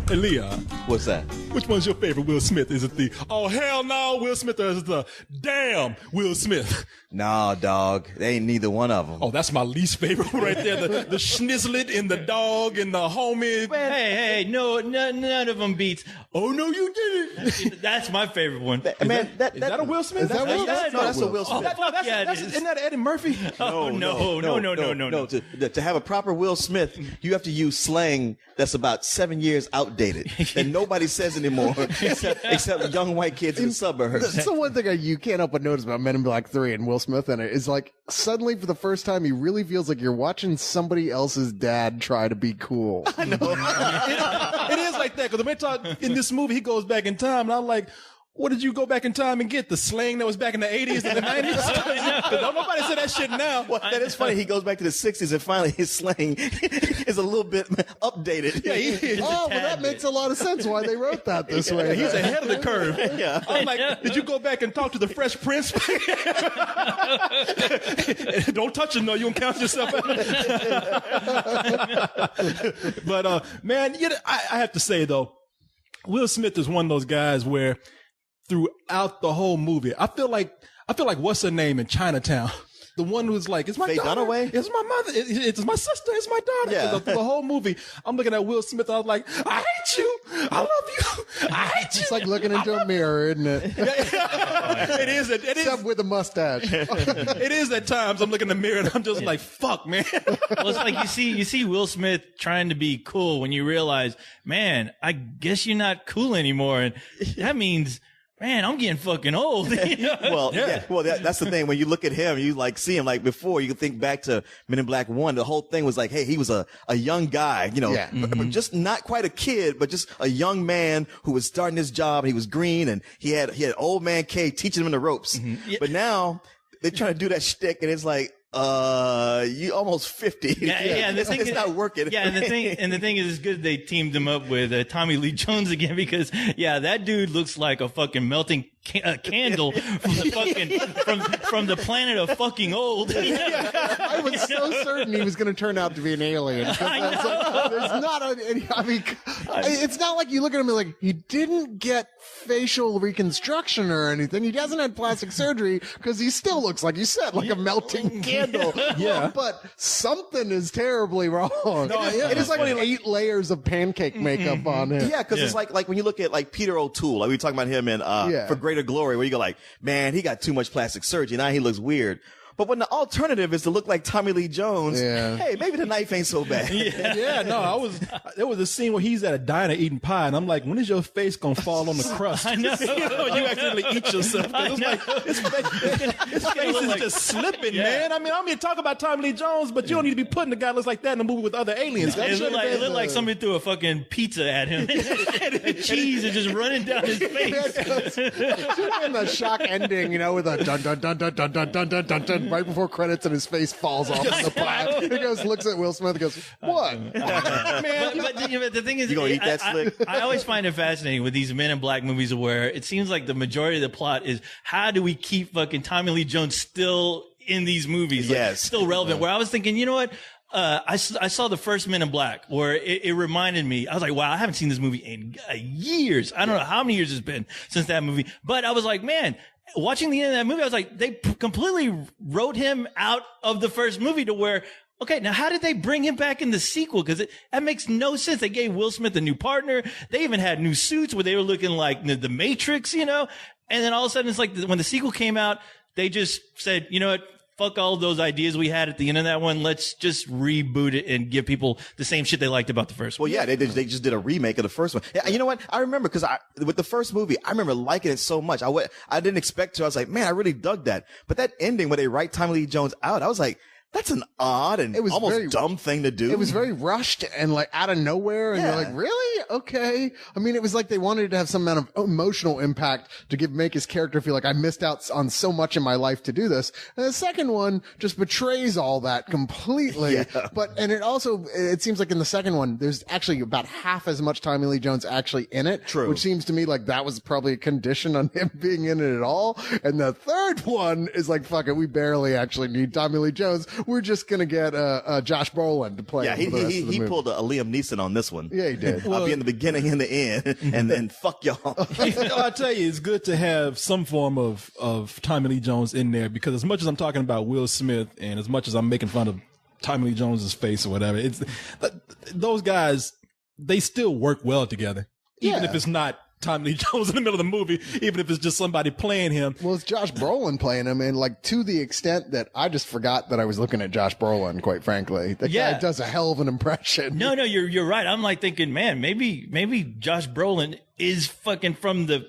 Hey, Leon, What's that? which one's your favorite Will Smith? Is it the, oh, hell no, Will Smith, or is it the, damn, Will Smith? Nah, dog. They ain't neither one of them. Oh, that's my least favorite one right there. The schnizzlet and the dog and the homie. Hey, no, none of them beats. Oh no, you did it. That's my favorite one. Man, Is that a Will Smith? Is that Will? No, that's a Will Smith. Isn't that Eddie Murphy? Oh no. To have a proper Will Smith, you have to use slang that's about 7 years outdated that nobody says anymore except young white kids in the suburbs. That's the one thing you can't help but notice about Men in Black 3 and Will Smith in it is like suddenly for the first time he really feels like you're watching somebody else's dad try to be cool. I know. It is like that, because the talk in this movie, he goes back in time, and I'm like, what did you go back in time and get? The slang that was back in the 80s and the 90s? Don't nobody say that shit now. Well, that is funny. He goes back to the 60s and finally his slang is a little bit updated. Yeah, Oh, well, that makes a lot of sense why they wrote that this way. he's ahead of the curve. Yeah. I'm like, did you go back and talk to the Fresh Prince? Don't touch him, though. You won't count yourself out. But, man, I have to say, though, Will Smith is one of those guys where throughout the whole movie, I feel like what's her name in Chinatown? The one who's like, it's my Faye daughter. Dunaway? It's my mother. It's my sister. It's my daughter. Yeah. 'Cause through the whole movie, I'm looking at Will Smith. I was like, I hate you. I love you. I hate you. It's like looking into a mirror, isn't it? It is. Except with a mustache. It is at times. I'm looking in the mirror and I'm just like, fuck, man. Well, it's like you see Will Smith trying to be cool when you realize, man, I guess you're not cool anymore, and that means, man, I'm getting fucking old. You know? Well, yeah. Well, that's the thing. When you look at him, you like see him like before. You can think back to Men in Black 1. The whole thing was like, hey, he was a young guy, you know, Yeah. but just not quite a kid, but just a young man who was starting his job. He was green, and he had old man K teaching him the ropes. Yeah. But now they're trying to do that shtick, and it's like, you almost 50. Yeah. And the thing it's is, not working. Yeah, and the thing is, it's good they teamed him up with Tommy Lee Jones again, because that dude looks like a fucking melting candle from the fucking from the planet of fucking old. I was so certain he was going to turn out to be an alien. It's not like you look at him and like, he didn't get facial reconstruction or anything. He hasn't had plastic surgery because he still looks, like you said, like a melting candle. Yeah. But something is terribly wrong. It is like 8 layers of pancake makeup on him. Yeah, because it's like when you look at like Peter O'Toole, like we were talking about him in For Greater Glory, where you go like, man, he got too much plastic surgery. Now he looks weird. But when the alternative is to look like Tommy Lee Jones, hey, maybe the knife ain't so bad. There was a scene where he's at a diner eating pie, and I'm like, when is your face gonna fall on the crust? I know. You accidentally eat yourself. It's like, his face is just slipping, man. I mean, talk about Tommy Lee Jones, but you don't need to be putting a guy that looks like that in a movie with other aliens. It looked like somebody threw a fucking pizza at him. And cheese is just running down his face. And the shock ending, you know, with a dun dun dun dun dun dun dun dun dun dun right before credits, and his face falls off the plaque. He goes, looks at Will Smith, and goes, "What?" Man, but the thing is, You gonna eat that slick? I always find it fascinating with these Men in Black movies where it seems like the majority of the plot is how do we keep fucking Tommy Lee Jones still in these movies? Like, Yes. still relevant. Where I was thinking, you know what? I saw the first Men in Black where it reminded me, I was like, wow, I haven't seen this movie in years. I don't know how many years it's been since that movie, but I was like, man, watching the end of that movie, I was like, they completely wrote him out of the first movie to where, okay, now how did they bring him back in the sequel? Because that makes no sense. They gave Will Smith a new partner. They even had new suits where they were looking like the Matrix, you know? And then all of a sudden, it's like when the sequel came out, they just said, you know what? Fuck all those ideas we had at the end of that one. Let's just reboot it and give people the same shit they liked about the first one. Well, yeah, they just did a remake of the first one. Yeah, you know what? I remember because with the first movie, I remember liking it so much. I didn't expect to. I was like, man, I really dug that. But that ending where they write Tommy Lee Jones out, I was like, that's an odd and almost dumb thing to do. It was very rushed and like out of nowhere. And you're like, really? Okay. I mean, it was like they wanted to have some amount of emotional impact to make his character feel like I missed out on so much in my life to do this. And the second one just betrays all that completely. And it seems like in the second one, there's actually about half as much Tommy Lee Jones actually in it. True. Which seems to me like that was probably a condition on him being in it at all. And the third one is like, fuck it, we barely actually need Tommy Lee Jones. we're just gonna get Josh Brolin to play. Yeah, him for the rest of the he movie. pulled a Liam Neeson on this one. Yeah, he did. I'll be in the beginning and the end, and then fuck y'all. I tell you, it's good to have some form of Tommy Lee Jones in there, because as much as I'm talking about Will Smith and as much as I'm making fun of Tommy Lee Jones's face or whatever, it's those guys, they still work well together, even Yeah. if it's not Tommy Lee Jones in the middle of the movie, even if it's just somebody playing him. Well, it's Josh Brolin playing him, and like to the extent that I just forgot that I was looking at Josh Brolin. Quite frankly, that Yeah. guy does a hell of an impression. No, you're right. I'm like thinking, man, maybe Josh Brolin is fucking from the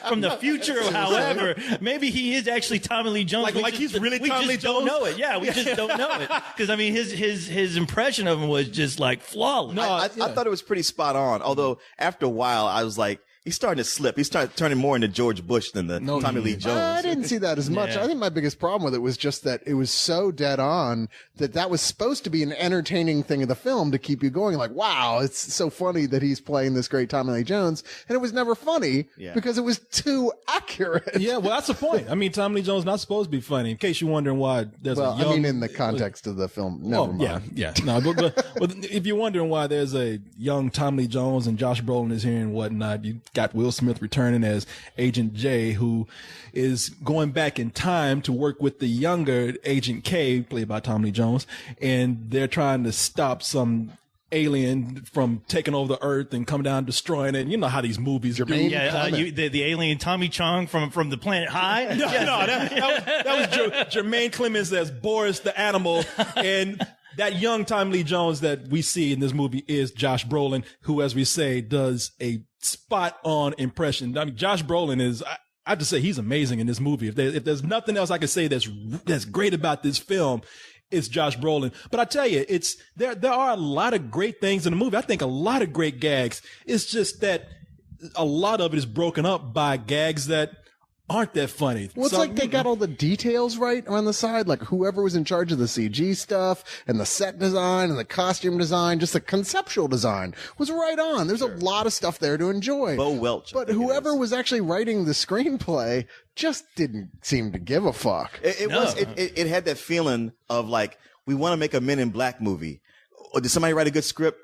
from the future. However, maybe he is actually Tommy Lee Jones. Like he's really we Tommy just Lee don't Jones? know it. Yeah, we just don't know it, because I mean his impression of him was just like flawless. I thought it was pretty spot on. Although after a while, I was like, he's starting to slip. He started turning more into George Bush than the Tommy Lee Jones. I didn't see that as much. Yeah. I think my biggest problem with it was just that it was so dead on that was supposed to be an entertaining thing of the film to keep you going. Like, wow, it's so funny that he's playing this great Tommy Lee Jones. And it was never funny because it was too accurate. Yeah, well, that's the point. I mean, Tommy Lee Jones not supposed to be funny. In case you're wondering why there's Well, a young... I mean, in the context of the film, never mind. Yeah. No, but if you're wondering why there's a young Tommy Lee Jones and Josh Brolin is here and whatnot, you got Will Smith returning as Agent J, who is going back in time to work with the younger Agent K, played by Tommy Lee Jones, and they're trying to stop some alien from taking over the earth and coming down and destroying it. And you know how these movies do. Yeah, the alien Tommy Chong from the planet High. No, that was Jermaine Clemens as Boris the animal, and that young Tommy Lee Jones that we see in this movie is Josh Brolin, who, as we say, does a spot-on impression. I mean, Josh Brolin is, I have to say, he's amazing in this movie. If there's nothing else I can say that's great about this film, it's Josh Brolin. But I tell you, there are a lot of great things in the movie. I think a lot of great gags. It's just that a lot of it is broken up by gags that aren't that funny. Well, it's like they got all the details right on the side. Like whoever was in charge of the CG stuff and the set design and the costume design, just the conceptual design was right on. There's a lot of stuff there to enjoy. Bo Welch. But whoever was actually writing the screenplay just didn't seem to give a fuck. It had that feeling of like, we want to make a Men in Black movie. Or did somebody write a good script?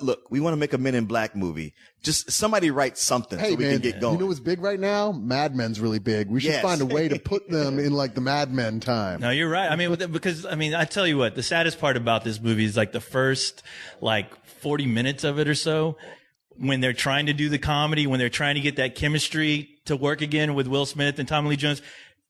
Look, we want to make a Men in Black movie. Just somebody write something so we can get going. You know what's big right now? Mad Men's really big. We should find a way to put them in like the Mad Men time. No, you're right. I mean, because I tell you what, the saddest part about this movie is like the first like 40 minutes of it or so, when they're trying to do the comedy, when they're trying to get that chemistry to work again with Will Smith and Tommy Lee Jones.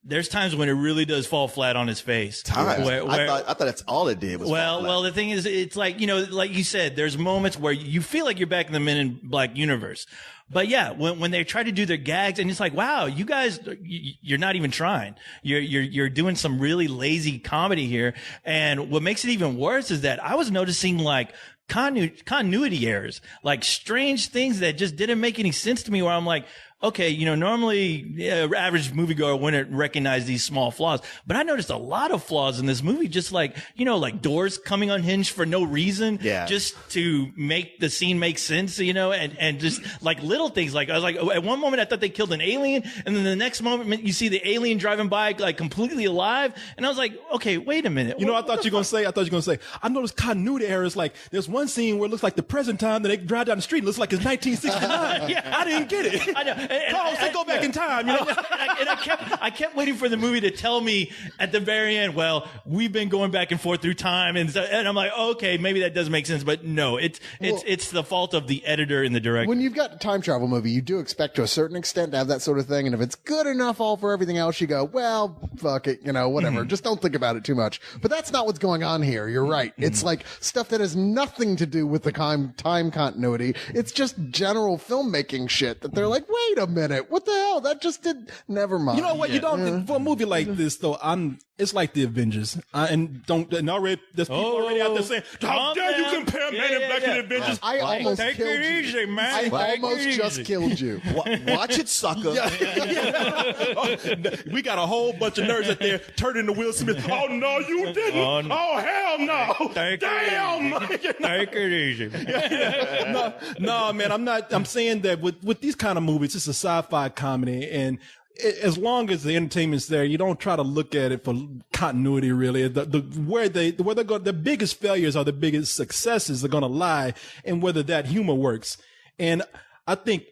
There's times when it really does fall flat on his face. I thought that's all it did was fall flat. Well, the thing is, it's like, like you said, there's moments where you feel like you're back in the Men in Black universe. But yeah, when they try to do their gags, and it's like, wow, you guys, you're not even trying. You're doing some really lazy comedy here. And what makes it even worse is that I was noticing like continuity errors, like strange things that just didn't make any sense to me, where I'm like, okay, normally average moviegoer wouldn't recognize these small flaws, but I noticed a lot of flaws in this movie, just like, like doors coming unhinged for no reason, just to make the scene make sense, and just like little things. Like I was like, at one moment I thought they killed an alien, and then the next moment you see the alien driving by like completely alive, and I was like, okay, wait a minute. I thought you were gonna say, I noticed continuity errors. Like there's one scene where it looks like the present time, that they drive down the street, and it looks like it's 1969. Yeah. I didn't get it. I know. Carl, say go back in time, I kept waiting for the movie to tell me at the very end, well, we've been going back and forth through time, and I'm like, okay, maybe that does make sense, but no, it's the fault of the editor and the director. When you've got a time travel movie, you do expect to a certain extent to have that sort of thing, and if it's good enough all for everything else, you go, well, fuck it, whatever. Just don't think about it too much. But that's not what's going on here. You're right. It's like stuff that has nothing to do with the time continuity. It's just general filmmaking shit that they're like, wait a minute, what the hell? That just did. Never mind. You know what? You don't for a movie like this though. It's like the Avengers, and already there's people already out there saying, "How dare you compare Men in Black to the Avengers?" I almost Take killed it you. easy, man. I Take almost it just easy. killed you. Watch it, sucker. We got a whole bunch of nerds out there turning to Will Smith. Oh no, you didn't. Oh hell no. Damn. Take it easy. No, man. I'm saying that with these kind of movies, it's a sci-fi comedy, and as long as the entertainment's there, you don't try to look at it for continuity. Really, where they're going, the biggest failures or the biggest successes are going to lie in whether that humor works. And I think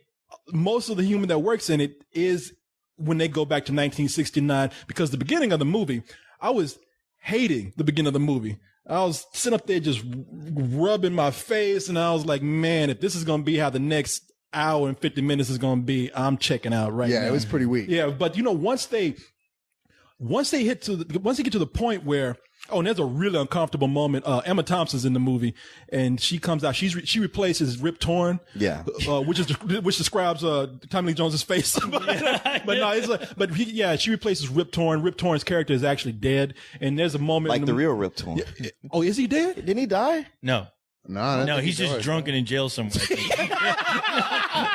most of the humor that works in it is when they go back to 1969, because the beginning of the movie, I was hating the beginning of the movie. I was sitting up there just rubbing my face, and I was like, man, if this is going to be how the next hour and 50 minutes is going to be, I'm checking out right now. Yeah, it was pretty weak. Yeah, but once they get to the point where, and there's a really uncomfortable moment. Emma Thompson's in the movie, and she comes out. She replaces Rip Torn. Yeah. Which describes Tommy Lee Jones's face. She replaces Rip Torn. Rip Torn's character is actually dead, and there's a moment like the real Rip Torn. Oh, is he dead? Didn't he die? No. No, he's just drunk and in jail somewhere.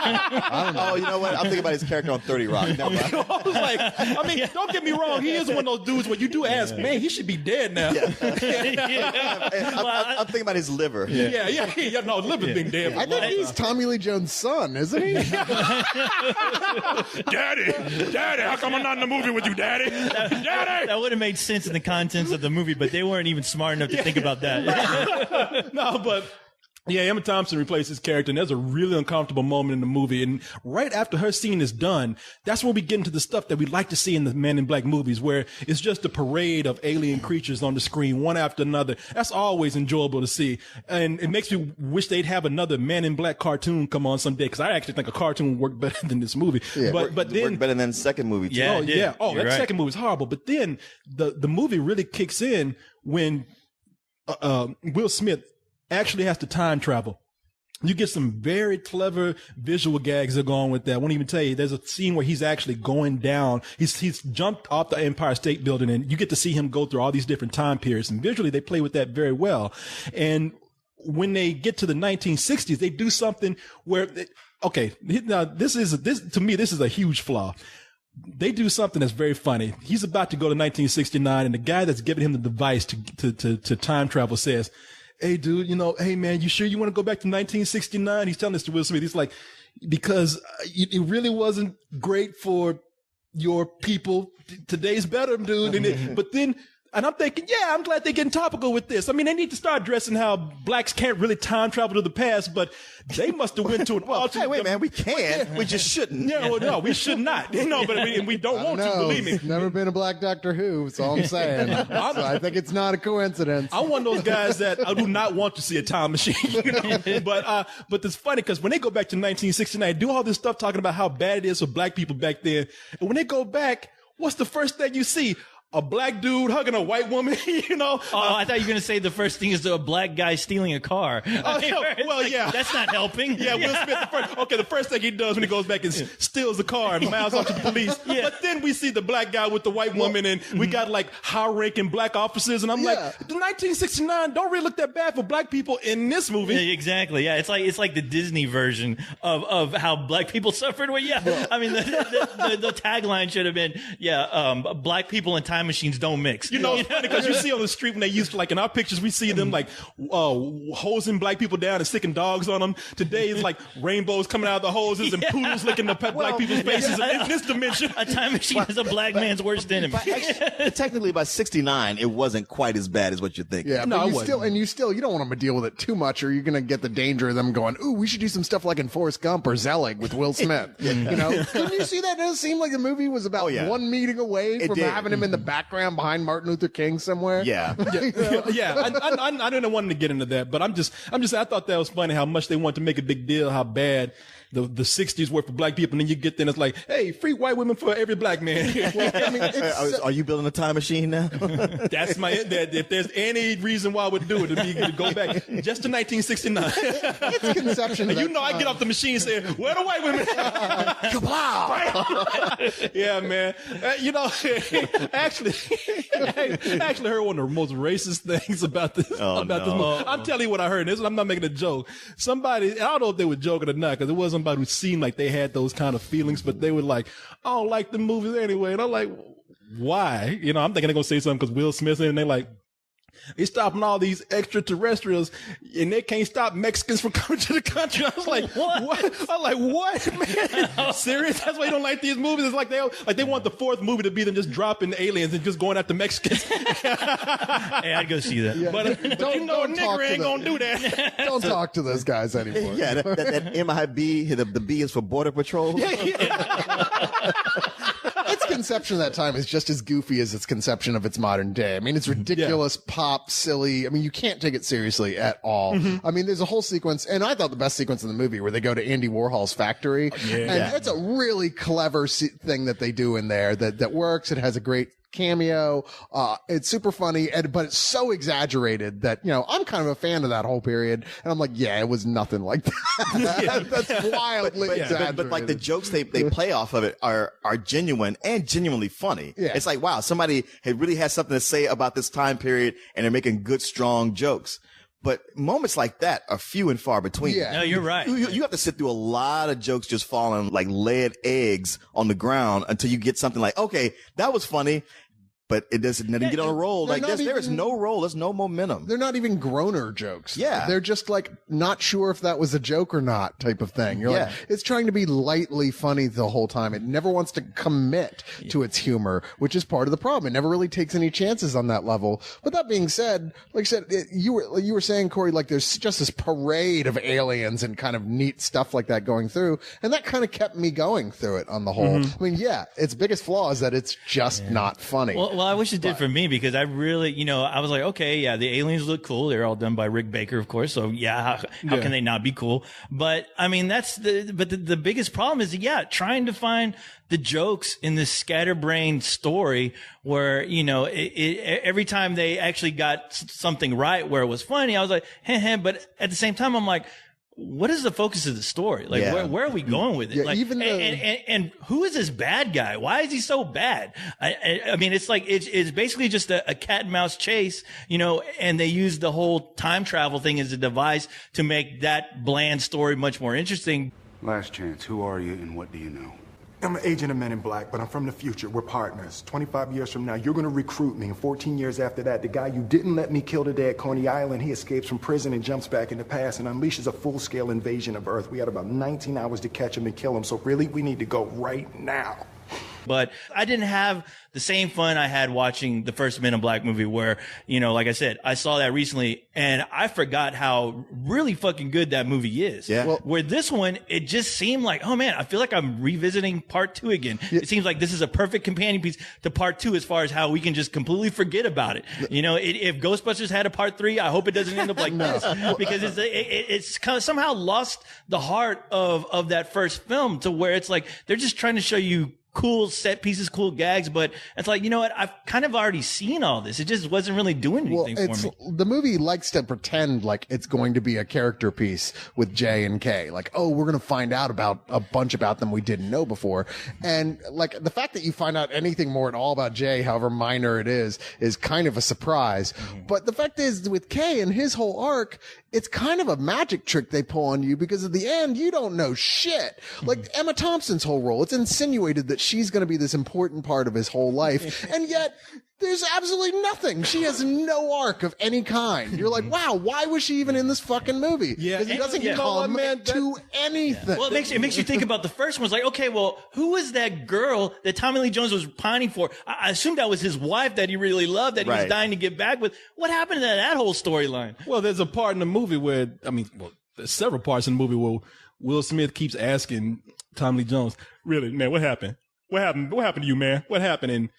Oh, you know what? I'm thinking about his character on 30 Rock. No, I was like, don't get me wrong. He is one of those dudes where you do ask, man, he should be dead now. I'm thinking about his liver. Yeah. No, liver's been dead. I think he's Tommy Lee Jones' son, isn't he? Daddy, how come I'm not in the movie with you, Daddy? Daddy! That would have made sense in the contents of the movie, but they weren't even smart enough to think about that. No, but yeah, Emma Thompson replaced his character, and there's a really uncomfortable moment in the movie. And right after her scene is done, that's when we get into the stuff that we like to see in the Men in Black movies, where it's just a parade of alien creatures on the screen, one after another. That's always enjoyable to see. And it makes me wish they'd have another Men in Black cartoon come on someday, because I actually think a cartoon would work better than this movie. Yeah, but then worked better than the second movie, too. Yeah, that second movie is horrible. But then the movie really kicks in when Will Smith actually has to time travel. You get some very clever visual gags that go on with that. I won't even tell you. There's a scene where he's actually going down. He's jumped off the Empire State Building, and you get to see him go through all these different time periods. And visually, they play with that very well. And when they get to the 1960s, they do something where, now this is a huge flaw. They do something that's very funny. He's about to go to 1969, and the guy that's giving him the device to time travel says, hey, dude, hey, man, you sure you want to go back to 1969? He's telling this to Will Smith. He's like, because it really wasn't great for your people. Today's better, dude. But then, and I'm thinking, yeah, I'm glad they're getting topical with this. I mean, they need to start addressing how blacks can't really time travel to the past, but they must have went to an alternate. Hey, wait, man, we can. We just shouldn't. No, we should not. But we don't want to, believe me. Never been a black Doctor Who, that's all I'm saying. So I think it's not a coincidence. I'm one of those guys that I do not want to see a time machine. But it's funny because when they go back to 1969, do all this stuff talking about how bad it is for black people back then. And when they go back, what's the first thing you see? A black dude hugging a white woman, Oh, I thought you were going to say the first thing is a black guy stealing a car. Yeah. That's not helping. Yeah, Will Smith, the first thing he does when he goes back is steals the car and miles off to the police. Yeah. But then we see the black guy with the white woman, and we got like high-ranking black officers, and I'm like, the 1969 don't really look that bad for black people in this movie. Yeah, exactly. Yeah, it's like the Disney version of how black people suffered. Well, I mean, the tagline should have been, black people and time machines don't mix. It's funny because you see on the street when they used to, like in our pictures, we see them like hosing black people down and sticking dogs on them. Today it's like rainbows coming out of the hoses and poodles licking the black people's faces. In this dimension, a time machine is a black man's worst enemy. Technically, by 69, it wasn't quite as bad as what you think. Yeah, but you don't want them to deal with it too much, or you're going to get the danger of them going, ooh, we should do some stuff like in Forrest Gump or Zelig with Will Smith. Didn't you see that? It does seem like the movie was about one meeting away from having him in the background behind Martin Luther King somewhere. Yeah. I didn't want to get into that, but I thought that was funny how much they want to make a big deal how bad the 60s were for black people, and then you get there and it's like, hey, free white women for every black man. Are you building a time machine now? That's if there's any reason why I would do it, it'd be to go back just to 1969. It's conception. I get off the machine saying, where are the white women? Kapow! Yeah, man. I actually heard one of the most racist things about this. This movie. I'm telling you what I heard. I'm not making a joke. Somebody, I don't know if they were joking or not, because it wasn't somebody who seemed like they had those kind of feelings, but they were like, I don't like the movies anyway. And I'm like, why? I'm thinking they're going to say something because Will Smith, and they're like, They stopping all these extraterrestrials, and they can't stop Mexicans from coming to the country. I was like, what? I was like, what, man? Serious? That's why you don't like these movies. It's like they want the fourth movie to be them just dropping the aliens and just going after Mexicans. Hey, I'd go see that. Yeah. But you know, a nigger ain't gonna do that. Don't talk to those guys anymore. Yeah, that MIB, the B is for Border Patrol. Its conception of that time is just as goofy as its conception of its modern day. I mean, it's ridiculous, pop, silly. I mean, you can't take it seriously at all. I mean, there's a whole sequence, and I thought the best sequence in the movie where they go to Andy Warhol's factory. And it's a really clever thing that they do in there that works. It has a great cameo. It's super funny, but it's so exaggerated that, you know, I'm kind of a fan of that whole period. And I'm like, yeah, it was nothing like that. That's wildly exaggerated. But like the jokes they play off of it are genuine and genuinely funny. Yeah. It's like, wow, somebody had really had something to say about this time period and they're making good, strong jokes. But moments like that are few and far between. Yeah. No, you're right. You have to sit through a lot of jokes just falling like lead eggs on the ground until you get something like, okay, that was funny. But it doesn't get on a roll. Like there is no roll. There's no momentum. They're not even groaner jokes. Yeah. They're just like not sure if that was a joke or not type of thing. You're like, it's trying to be lightly funny the whole time. It never wants to commit to its humor, which is part of the problem. It never really takes any chances on that level. But that being said, like I said, you were saying, Corey, like there's just this parade of aliens and kind of neat stuff like that going through. And that kind of kept me going through it on the whole. I mean, yeah, its biggest flaw is that it's just not funny. Well, I wish it did for me because I really, you know, I was like, okay, yeah, the aliens look cool. They're all done by Rick Baker, of course. So yeah, how can they not be cool? But I mean, the biggest problem is, trying to find the jokes in this scatterbrained story where, you know, every time they actually got something right where it was funny, I was like, but at the same time, I'm like, what is the focus of the story? Like, where are we going with it? Yeah, like, even and who is this bad guy? Why is he so bad? I mean, it's like, it's basically just a cat and mouse chase, you know, and they use the whole time travel thing as a device to make that bland story much more interesting. Last chance, who are you and what do you know? I'm an agent of Men in Black, but I'm from the future. We're partners. 25 years from now, you're going to recruit me. And 14 years after that, the guy you didn't let me kill today at Coney Island, he escapes from prison and jumps back in the past and unleashes a full-scale invasion of Earth. We had about 19 hours to catch him and kill him. So really, we need to go right now. But I didn't have the same fun I had watching the first Men in Black movie where, you know, like I said, I saw that recently and I forgot how really fucking good that movie is. Yeah. Well, where this one, it just seemed like, oh man, I feel like I'm revisiting part 2 again. It seems like this is a perfect companion piece to part 2 as far as how we can just completely forget about it. You know, if Ghostbusters had a part 3, I hope it doesn't end up like this because it's kind of somehow lost the heart of that first film to where it's like, they're just trying to show you cool set pieces, cool gags, but it's like, you know what? I've kind of already seen all this. It just wasn't really doing anything for me. The movie likes to pretend like it's going to be a character piece with J and K. Like, oh, we're going to find out about a bunch about them we didn't know before. And like the fact that you find out anything more at all about J, however minor it is kind of a surprise. But the fact is with K and his whole arc, it's kind of a magic trick they pull on you because at the end, you don't know shit. Like Emma Thompson's whole role, it's insinuated that she's going to be this important part of his whole life. And yet there's absolutely nothing. She has no arc of any kind. You're like, wow, why was she even in this fucking movie? Yeah. Because he doesn't You know what, come man? to anything. Well, it makes you think about the first one. It's like, okay, well, who was that girl that Tommy Lee Jones was pining for? I assumed that was his wife that he really loved, that he was dying to get back with. What happened to that whole storyline? Well, there's a part in the movie where, there's several parts in the movie where Will Smith keeps asking Tommy Lee Jones, really, man, what happened? What happened? What happened to you, man? What happened? And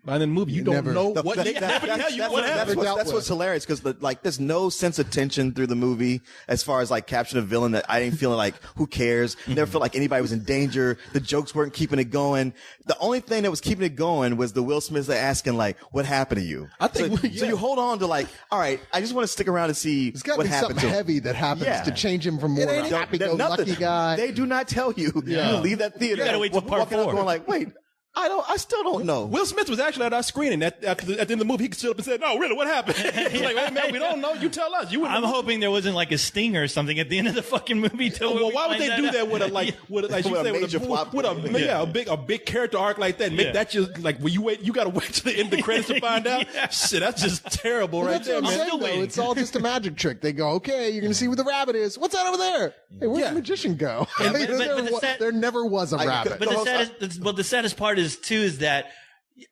by the movie, you don't know what they never tell you what happened. That's what's hilarious because there's no sense of tension through the movie as far as like capturing a villain that I didn't feel like who cares. Never felt like anybody was in danger. The jokes weren't keeping it going. The only thing that was keeping it going was the Will Smith asking like, "What happened to you?" I think so. You hold on to like, all right, I just want to stick around and see There's got to what be happened something to him. heavy that happens to change him from more of a happy-go-lucky guy. They do not tell you. You leave that theater. You gotta wait till part walking out 4. going like, wait. I still don't know. Will Smith was actually at our screening at the end of the movie. He stood up and said, "No, really, what happened?" He's like, "Hey man, we don't know. You tell us." I'm hoping there wasn't like a sting or something at the end of the fucking movie. Well, why would they do that with a like with a big character arc like that? Make that just like when you got to wait to the end of the credits to find out. Shit, that's just terrible, Well, right that's there, what I'm man. saying, though. It's all just a magic trick. They go, okay, you're going to see where the rabbit is. What's that over there? Hey, where'd the magician go? There never was a rabbit. But the saddest part is that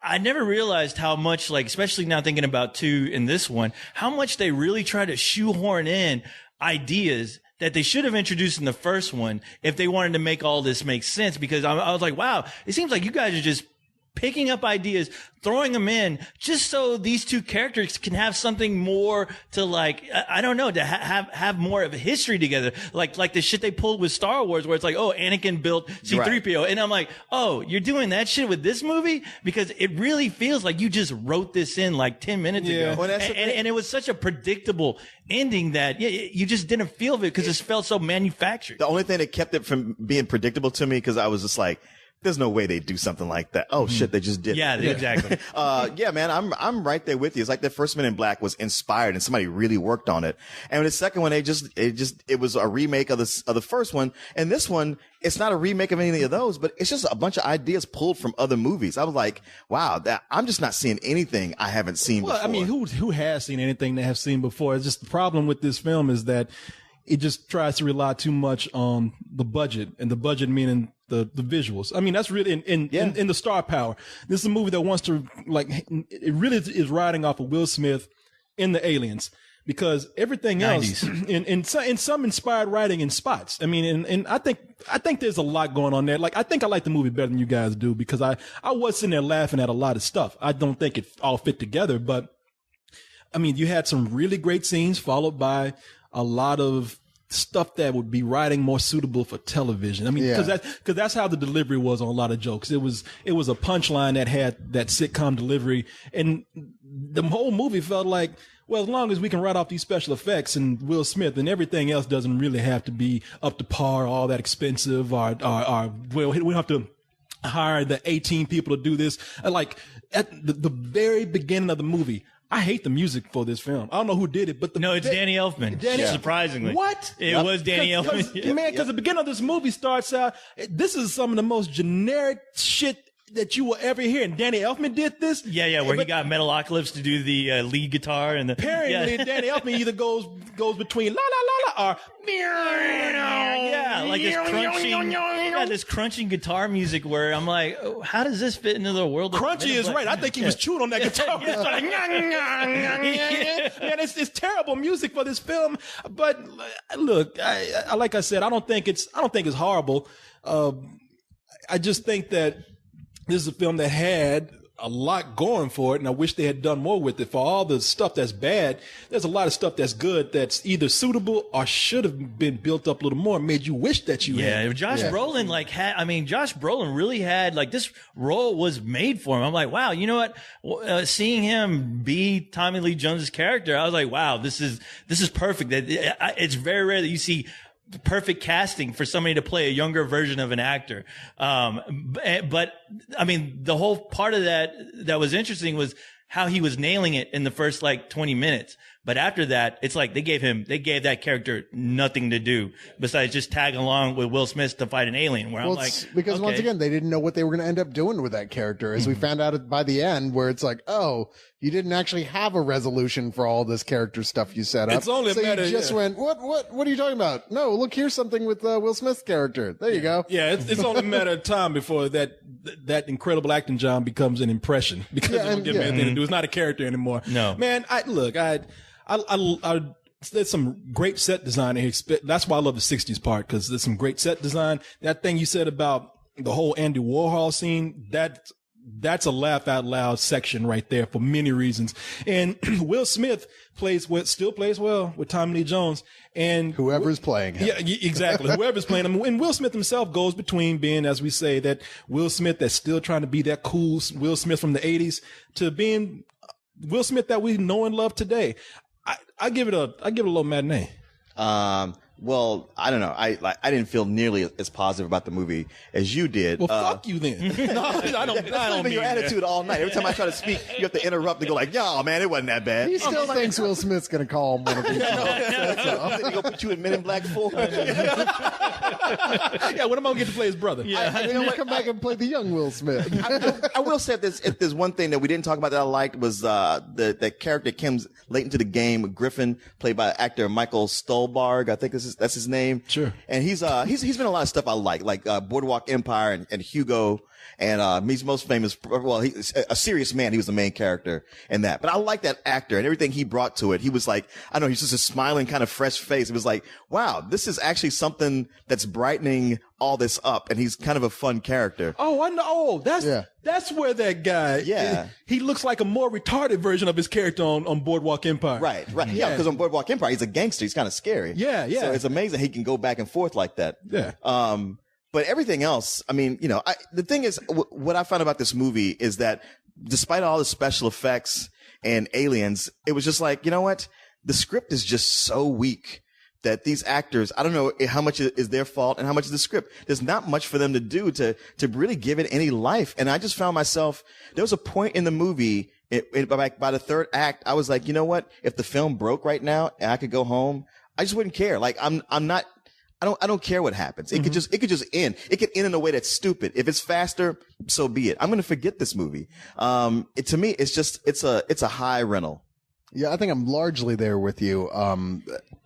I never realized how much, like, especially now thinking about 2 in this one, how much they really try to shoehorn in ideas that they should have introduced in the first one if they wanted to make all this make sense. Because I was like, wow, it seems like you guys are just picking up ideas, throwing them in just so these 2 characters can have something more to, like, I don't know, to have more of a history together. Like the shit they pulled with Star Wars where it's like, oh, Anakin built C-3PO. Right. And I'm like, oh, you're doing that shit with this movie? Because it really feels like you just wrote this in like 10 minutes ago. Well, and it was such a predictable ending that you just didn't feel it because it felt so manufactured. The only thing that kept it from being predictable to me, because I was just like, there's no way they do something like that. Oh shit, they just did. Yeah, exactly. Yeah, man, I'm right there with you. It's like the first Men in Black was inspired and somebody really worked on it. And the second one, it was a remake of the first one. And this one, it's not a remake of any of those, but it's just a bunch of ideas pulled from other movies. I was like, wow, I'm just not seeing anything I haven't seen before. I mean, who has seen anything they have seen before? It's just the problem with this film is that it just tries to rely too much on the budget, and the budget meaning the visuals. I mean, that's really in the star power. This is a movie that wants to, like, it really is riding off of Will Smith in the Aliens, because everything else in some inspired writing in spots. I mean, and I think there's a lot going on there. Like, I think I like the movie better than you guys do, because I was sitting there laughing at a lot of stuff. I don't think it all fit together, but I mean, you had some really great scenes followed by a lot of stuff that would be writing more suitable for television. I mean, because that's how the delivery was on a lot of jokes. It was a punchline that had that sitcom delivery, and the whole movie felt like, well, as long as we can write off these special effects and Will Smith, and everything else doesn't really have to be up to par, all that expensive, or well, we don't have to hire the 18 people to do this. Like at the very beginning of the movie, I hate the music for this film. I don't know who did it, but it's Danny Elfman. Surprisingly. What? It was Danny Elfman. Man, because the beginning of this movie starts out, this is some of the most generic shit that you will ever hear. And Danny Elfman did this. Yeah, where he got Metalocalypse to do the lead guitar. And apparently Danny Elfman either goes between la la la la or like this crunching guitar music where I'm like, oh, how does this fit into the world of Crunchy is right. I think he was chewing on that guitar. Man, it's terrible music for this film. But look, I like I said, I don't think it's horrible. I just think that this is a film that had a lot going for it, and I wish they had done more with it. For all the stuff that's bad, there's a lot of stuff that's good that's either suitable or should have been built up a little more, made you wish that you had. Josh Brolin Josh Brolin really had, like, this role was made for him. I'm like, wow, you know what? Seeing him be Tommy Lee Jones's character, I was like, wow, this is perfect. It's very rare that you see perfect casting for somebody to play a younger version of an actor. But I mean, the whole part of that was interesting was how he was nailing it in the first like 20 minutes. But after that, it's like they gave that character nothing to do besides just tag along with Will Smith to fight an alien. Where I'm like, because once again, they didn't know what they were going to end up doing with that character, as we found out by the end, where it's like, oh, you didn't actually have a resolution for all this character stuff you set up. It's only so a matter, you just went, what are you talking about? No, look, here's something with Will Smith's character. There you go. Yeah, it's only a matter of time before that incredible acting job becomes an impression, because it don't give me anything to do. It's not a character anymore. No, man. There's some great set design here. That's why I love the 60s part, because there's some great set design. That thing you said about the whole Andy Warhol scene, that's a laugh out loud section right there for many reasons. And Will Smith still plays well with Tommy Lee Jones, and whoever's playing him. Yeah, exactly. Whoever's playing him. And Will Smith himself goes between being, as we say, that Will Smith that's still trying to be that cool Will Smith from the 80s to being Will Smith that we know and love today. I give it a low matinee. Well, I don't know. I didn't feel nearly as positive about the movie as you did. Well, fuck you then. No, I don't That's been mean your that. attitude all night. Every time I try to speak, you have to interrupt and go like, "Yo, man, it wasn't that bad." He still thinks Will Smith's going to call him one of these. I'm thinking go put you in Men in Black 4. Yeah, when am I gonna get to play his brother? And then you come back and play the young Will Smith. I will say if there's one thing that we didn't talk about that I liked was the character that comes late into the game, Griffin, played by actor Michael Stuhlbarg. I think that's his name. Sure. And he's been a lot of stuff I like Boardwalk Empire and Hugo. And he's most famous. Well, he's a Serious Man. He was the main character in that. But I like that actor and everything he brought to it. He was like, I don't know, he's just a smiling kind of fresh face. It was like, wow, this is actually something that's brightening all this up. And he's kind of a fun character. Oh, I know. Oh, that's where that guy. Yeah. He looks like a more retarded version of his character on Boardwalk Empire. Right. Yeah, because on Boardwalk Empire, he's a gangster. He's kind of scary. Yeah. So it's amazing he can go back and forth like that. Yeah. But everything else, I mean, the thing is, what I found about this movie is that despite all the special effects and aliens, it was just like, you know what? The script is just so weak that these actors, I don't know how much is their fault and how much is the script. There's not much for them to do to really give it any life. And I just found myself, there was a point in the movie, by the third act, I was like, you know what? If the film broke right now and I could go home, I just wouldn't care. Like, I don't care what happens. It could just end. It could end in a way that's stupid. If it's faster, so be it. I'm going to forget this movie. To me, it's a high rental. Yeah, I think I'm largely there with you.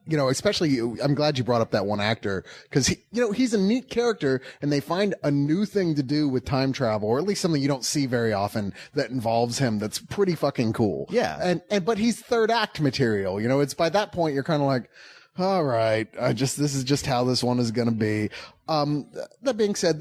Especially I'm glad you brought up that one actor because he's a neat character and they find a new thing to do with time travel, or at least something you don't see very often that involves him. That's pretty fucking cool. Yeah. But he's third act material. It's by that point you're kind of like, all right, this is just how this one is going to be. That being said,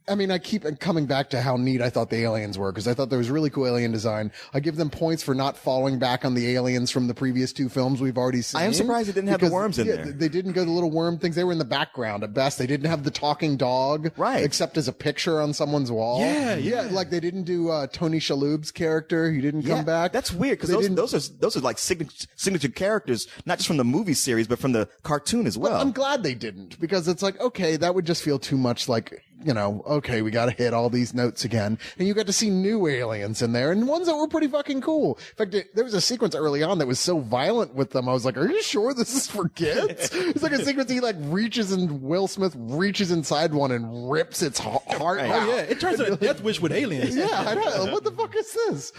I keep coming back to how neat I thought the aliens were because I thought there was really cool alien design. I give them points for not falling back on the aliens from the previous two films we've already seen. I am surprised it didn't have the worms in there. They didn't go the little worm things. They were in the background at best. They didn't have the talking dog, right? Except as a picture on someone's wall. Yeah. Like they didn't do Tony Shalhoub's character. He didn't come back. That's weird because those are like signature characters, not just from the movie series but from the cartoon as well. I'm glad they didn't because it's like, okay, that would just feel too much like, okay, we got to hit all these notes again. And you got to see new aliens in there and ones that were pretty fucking cool. In fact, there was a sequence early on that was so violent with them. I was like, are you sure this is for kids? It's like a sequence he Will Smith reaches inside one and rips its heart out. Oh, yeah. It turns into a Death Wish with aliens. Yeah, I know. What the fuck is this?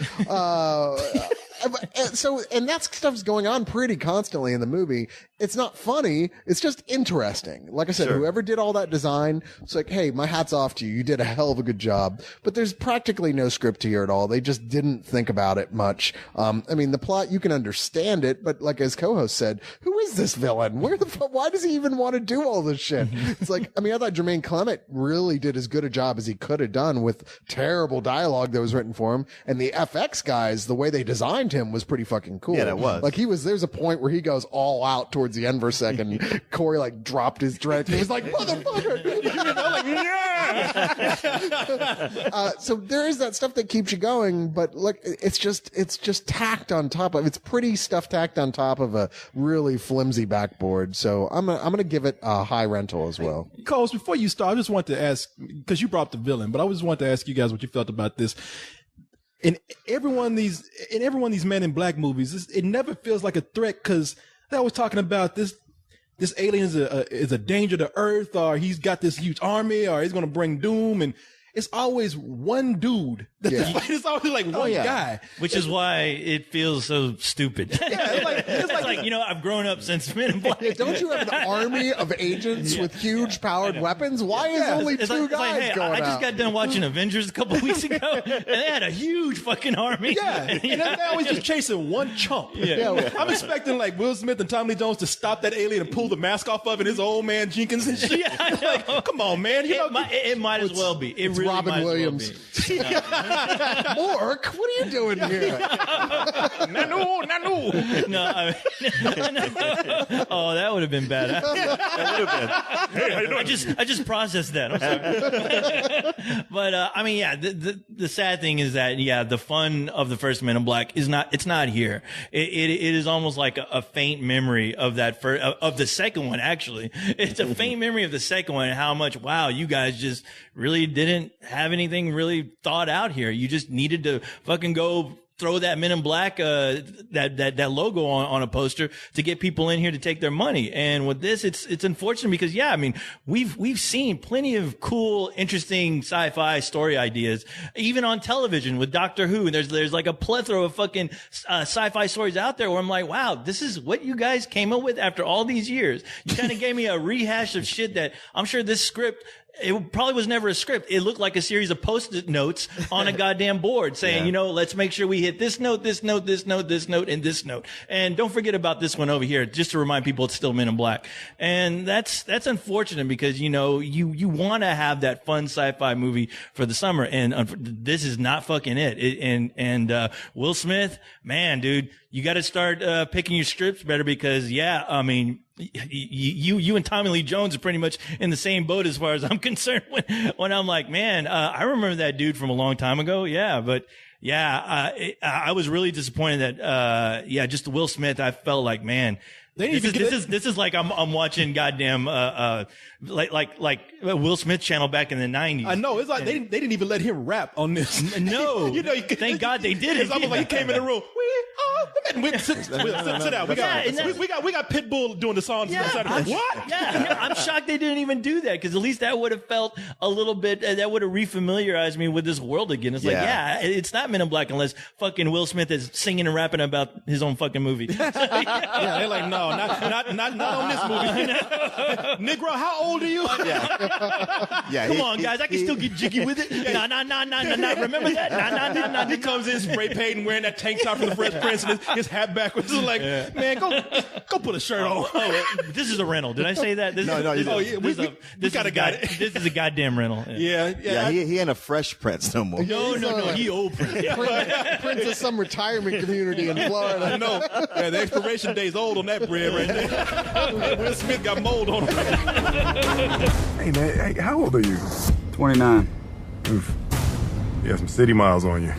And that stuff's going on pretty constantly in the movie. It's not funny. It's just interesting. Like I said, whoever did all that design, it's like, hey, my hat's off to you. You did a hell of a good job. But there's practically no script here at all. They just didn't think about it much. The plot, you can understand it, but like as co-host said, who is this villain? Where the fuck? Why does he even want to do all this shit? It's like, I thought Jermaine Clement really did as good a job as he could have done with terrible dialogue that was written for him. And the FX guys, the way they designed him was pretty fucking cool. Yeah, that was. Like there's a point where he goes all out towards the end for a second. Corey dropped his dread. He was like, motherfucker. So there is that stuff that keeps you going, but it's just tacked on top of, it's pretty stuff tacked on top of a really flimsy backboard. So I'm gonna give it a high rental as well. Coles, before you start, I just want to ask, because you brought up the villain, but I just want to ask you guys what you felt about this. In every one of these Men in Black movies, it never feels like a threat because they're always talking about this alien is a danger to Earth, or he's got this huge army, or he's going to bring doom, and it's always one dude. It's always like one guy. Which is why it feels so stupid. It's like I've grown up since Men in Black. Don't you have an army of agents with huge powered weapons? Why is only two guys going I just got done watching Avengers a couple weeks ago, and they had a huge fucking army. Yeah, and they're always just chasing one chump. Yeah. I'm expecting Will Smith and Tommy Lee Jones to stop that alien and pull the mask off of it, his old man Jenkins and shit. Yeah, I know. Come on, man. It might as well be. It really Robin might as well Williams. be. Mork, what are you doing here? Nanu. No, I mean, oh, that would have been bad. I just processed that. I'm sorry. But I mean, yeah, the sad thing is that the fun of the first Men in Black is not here. It is almost like a faint memory of that of the second one. Actually, it's a faint memory of the second one and how much you guys just really didn't have anything really thought out here. You just needed to fucking go throw that Men in Black, that logo on a poster to get people in here to take their money. And with this, it's unfortunate because, I mean, we've seen plenty of cool, interesting sci-fi story ideas, even on television with Doctor Who. And there's like a plethora of fucking sci-fi stories out there where I'm like, wow, this is what you guys came up with after all these years. You kind of gave me a rehash of shit that I'm sure this script, it probably was never a script. It looked like a series of post-it notes on a goddamn board saying, let's make sure we hit this note, this note, this note, this note, and this note. And don't forget about this one over here, just to remind people it's still Men in Black. And that's unfortunate because, you want to have that fun sci-fi movie for the summer. And this is not fucking it. And Will Smith, man, dude, you got to start picking your scripts better because, I mean, you and Tommy Lee Jones are pretty much in the same boat as far as I'm concerned when I'm like, man, I remember that dude from a long time ago. But I was really disappointed that, just Will Smith, I felt like, man, this is like I'm watching goddamn like Will Smith channel back in the 90s. I know, it's like they didn't even let him rap on this. No, thank God they did it. It's almost like he came in the room. Sit down. We got Pitbull doing the songs. What? Yeah, I'm shocked they didn't even do that because at least that would have felt a little bit. That would have refamiliarized me with this world again. It's like, it's not Men in Black unless fucking Will Smith is singing and rapping about his own fucking movie. They're like, no, not on this movie. Negro, how old are you? Come on, guys, I can still get jiggy with it. Nah. Remember that? Nah. He comes in spray painted and wearing that tank top from the Fresh Prince and his hat backwards. It's like, man, go put a shirt on. This is a rental. Did I say that? No, you didn't. We got a guy. This is a goddamn rental. Yeah. He ain't a Fresh Prince no more. No. He old Prince. Prince of some retirement community in Florida. I know. Yeah, the expiration date's old on that bread right there. Will Smith got mold on him. Hey, man, how old are you? 29. Oof. You got some city miles on you.